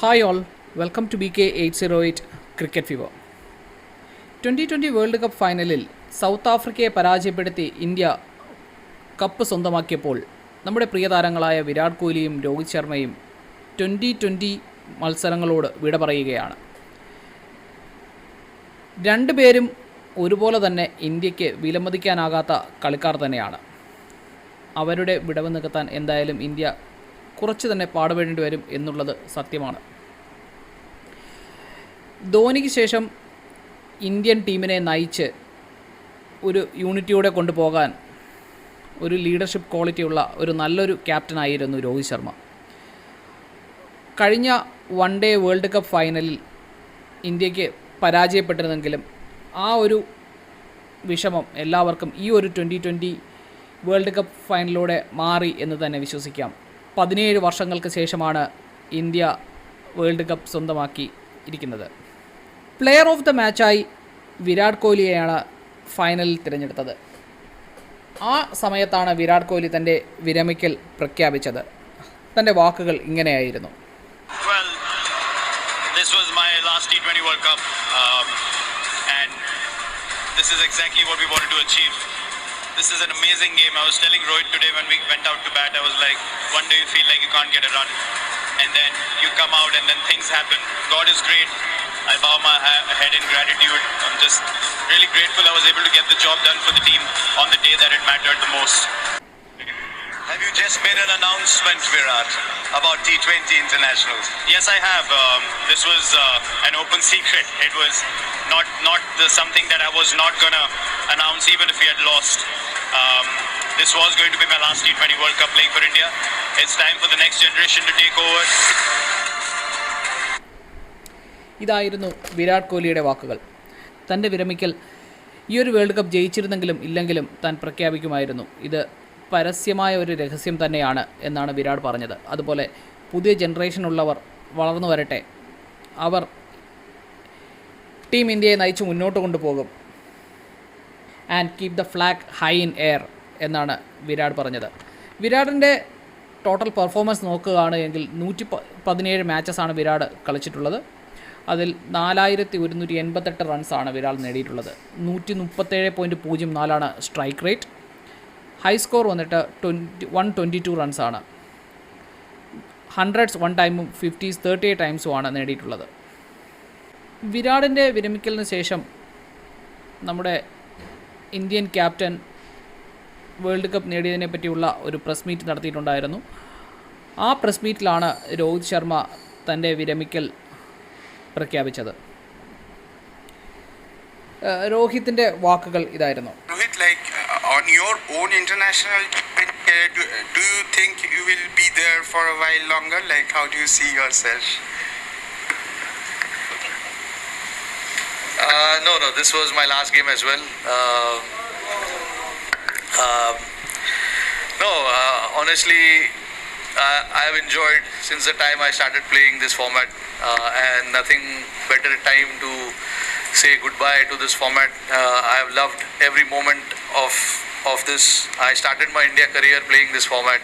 Hi all, welcome to BK808 Cricket Fever. 2020 world cup ഫൈനലിൽ south ആഫ്രിക്കയെ പരാജയപ്പെടുത്തി India cup സ്വന്തമാക്കിയപ്പോൾ നമ്മുടെ പ്രിയ താരങ്ങളായ വിരാട് കോഹ്ലിയും രോഹിത് ശർമ്മയും 2020 മത്സരങ്ങളോട് വിട പറയുകയാണ്. രണ്ടുപേരും ഒരുപോലെ തന്നെ ഇന്ത്യക്ക് വിലമതിക്കാനാകാത്ത കളിക്കാർ തന്നെയാണ്. അവരുടെ വിടവ് നികത്താൻ എന്തായാലും ഇന്ത്യ കുറച്ച് തന്നെ പാടുപെടേണ്ടി വരും എന്നുള്ളത് സത്യമാണ്. ധോണിക്ക് ശേഷം ഇന്ത്യൻ ടീമിനെ നയിച്ച് ഒരു യൂണിറ്റിയോടെ കൊണ്ടുപോകാൻ ഒരു ലീഡർഷിപ്പ് ക്വാളിറ്റിയുള്ള ഒരു നല്ലൊരു ക്യാപ്റ്റനായിരുന്നു രോഹിത് ശർമ്മ. കഴിഞ്ഞ വൺ ഡേ വേൾഡ് കപ്പ് ഫൈനലിൽ ഇന്ത്യക്ക് പരാജയപ്പെട്ടിരുന്നെങ്കിലും ആ ഒരു വിഷമം എല്ലാവർക്കും ഈ ഒരു 2020 വേൾഡ് കപ്പ് ഫൈനലിലൂടെ മാറി എന്ന് തന്നെ വിശ്വസിക്കാം. 17 വർഷങ്ങൾക്ക് ശേഷമാണ് ഇന്ത്യ വേൾഡ് കപ്പ് സ്വന്തമാക്കി ഇരിക്കുന്നത്. പ്ലെയർ ഓഫ് ദ മാച്ചായി വിരാട് കോഹ്ലിയെയാണ് ഫൈനലിൽ തിരഞ്ഞെടുത്തത്. ആ സമയത്താണ് വിരാട് കോഹ്ലി തൻ്റെ വിരമിക്കൽ പ്രഖ്യാപിച്ചത്. തൻ്റെ വാക്കുകൾ ഇങ്ങനെയായിരുന്നു. Well, this was my last T20 World Cup and this is exactly what we wanted to achieve. This is an amazing game. I was telling Rohit today when we went out to bat, I was like, one day you feel like you can't get a run and then you come out and then things happen. God is great. I bow my head in gratitude. I'm just really grateful I was able to get the job done for the team on the day that it mattered the most. Have you just made an announcement, Virat, about T20 internationals? Yes, I have. This was an open secret. It was not something that I was not gonna announce even if we had lost. This was going to be my last T20 World Cup playing for India. It's time for the next generation to take over. ഇതായിരുന്നു വിരാട് കോഹ്ലിയുടെ വാക്കുകൾ. തൻ്റെ വിരമിക്കൽ ഈ ഒരു world cup ജയിച്ചിരുന്നെങ്കിലും ഇല്ലെങ്കിലും താൻ പ്രഖ്യാപിക്കുമായിരുന്നു. ഇത് പരസ്യമായ ഒരു രഹസ്യം തന്നെയാണ് എന്നാണ് വിരാട് പറഞ്ഞത്. അതുപോലെ പുതിയ ജനറേഷനുള്ളവർ വളർന്നു വരട്ടെ, അവർ ടീം ഇന്ത്യയെ നയിച്ച് മുന്നോട്ട് കൊണ്ടുപോകും. And keep the flag high in air എന്നാണ് വിരാട് പറഞ്ഞത്. വിരാടിൻ്റെ ടോട്ടൽ പെർഫോമൻസ് നോക്കുകയാണ് എങ്കിൽ 117 മാച്ചസാണ് വിരാട് കളിച്ചിട്ടുള്ളത്. അതിൽ 4188 റൺസാണ് വിരാട് നേടിയിട്ടുള്ളത്. 137.04 സ്ട്രൈക്ക് റേറ്റ്. ഹൈ സ്കോർ വന്നിട്ട് 122 റൺസാണ്. 100s 1 ടൈമും 50s 38 ടൈംസുമാണ് നേടിയിട്ടുള്ളത്. വിരാടിൻ്റെ വിരമിക്കലിന് ശേഷം നമ്മുടെ ഇന്ത്യൻ ക്യാപ്റ്റൻ വേൾഡ് കപ്പ് നേടിയതിനെ പറ്റിയുള്ള ഒരു പ്രസ് മീറ്റ് നടത്തിയിട്ടുണ്ടായിരുന്നു. ആ പ്രസ് മീറ്റിലാണ് രോഹിത് ശർമ്മ തൻ്റെ വിരമിക്കൽ പ്രഖ്യാപിച്ചത്. രോഹിത്തിൻ്റെ വാക്കുകൾ ഇതായിരുന്നു. Rohit, like on your own international, do you think you will be there for a while longer? Like, how do you see yourself? No, this was my last game as well. Honestly, I've enjoyed since the time I started playing this format, and nothing better time to say goodbye to this format. I've loved every moment of this. I started my India career playing this format,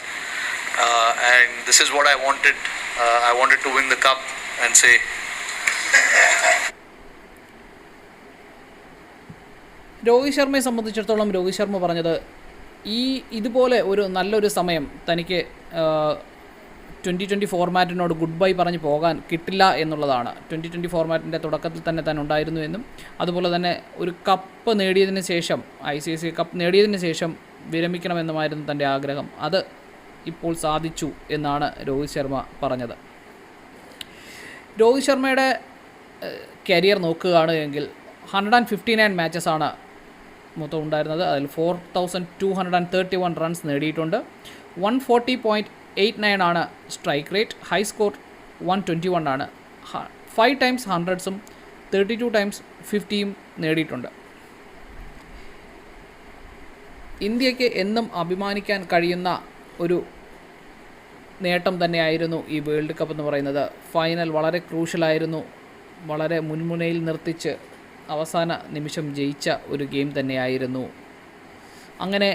and this is what I wanted. I wanted to win the cup and say. Rohit ശർമ്മയെ സംബന്ധിച്ചിടത്തോളം രോഹിത് ശർമ്മ പറഞ്ഞത് ഇതുപോലെ ഒരു നല്ലൊരു സമയം തനിക്ക് 2020 ഫോർമാറ്റിനോട് good bye പറഞ്ഞ് പോകാൻ കിട്ടില്ല എന്നുള്ളതാണ്. 2020 ഫോർമാറ്റിൻ്റെ തുടക്കത്തിൽ തന്നെ താൻ ഉണ്ടായിരുന്നു എന്നും അതുപോലെ തന്നെ ഒരു കപ്പ് നേടിയതിന് ശേഷം ICC കപ്പ് നേടിയതിന് ശേഷം വിരമിക്കണമെന്നുമായിരുന്നു തൻ്റെ ആഗ്രഹം. അത് ഇപ്പോൾ സാധിച്ചു എന്നാണ് രോഹിത് ശർമ്മ പറഞ്ഞത്. രോഹിത് ശർമ്മയുടെ കരിയർ നോക്കുകയാണ് എങ്കിൽ 159 മാച്ചസാണ് മൊത്തം ഉണ്ടായിരുന്നത്. അതിൽ 4231 റൺസ് നേടിയിട്ടുണ്ട്. 140.89 ആണ് സ്ട്രൈക്ക് റേറ്റ്. ഹൈ സ്കോർ 121 ആണ്. 5 ടൈംസ് 100സും 32 ടൈംസ് 50യും നേടിയിട്ടുണ്ട്. ഇന്ത്യക്ക് എന്നും അഭിമാനിക്കാൻ കഴിയുന്ന ഒരു നേട്ടം തന്നെയായിരുന്നു ഈ വേൾഡ് കപ്പ് എന്ന് പറയുന്നത്. ഫൈനൽ വളരെ ക്രൂഷ്യലായിരുന്നു. വളരെ മുൻമുനയിൽ നിർത്തിച്ച് അവസാന നിമിഷം ജയിച്ച ഒരു ഗെയിം തന്നെയായിരുന്നു. അങ്ങനെ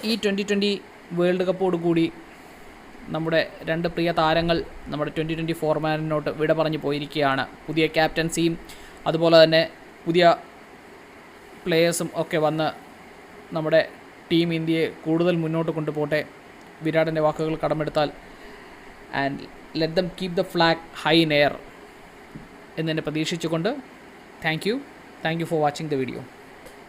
ഈ 2020 വേൾഡ് കപ്പോടുകൂടി നമ്മുടെ 2 പ്രിയ താരങ്ങൾ നമ്മുടെ 2020 ഫോർമാറ്റിനോട്ട് വിട പറഞ്ഞു പോയിരിക്കുകയാണ്. പുതിയ ക്യാപ്റ്റൻസിയും അതുപോലെ തന്നെ പുതിയ പ്ലേയേഴ്സും ഒക്കെ വന്ന് നമ്മുടെ ടീം ഇന്ത്യയെ കൂടുതൽ മുന്നോട്ട് കൊണ്ടുപോട്ടെ. വിരാടിൻ്റെ വാക്കുകൾ കടമെടുത്താൽ and let them keep the flag high in air എന്നെ പ്രതീക്ഷിച്ചുകൊണ്ട് thank you for watching the video.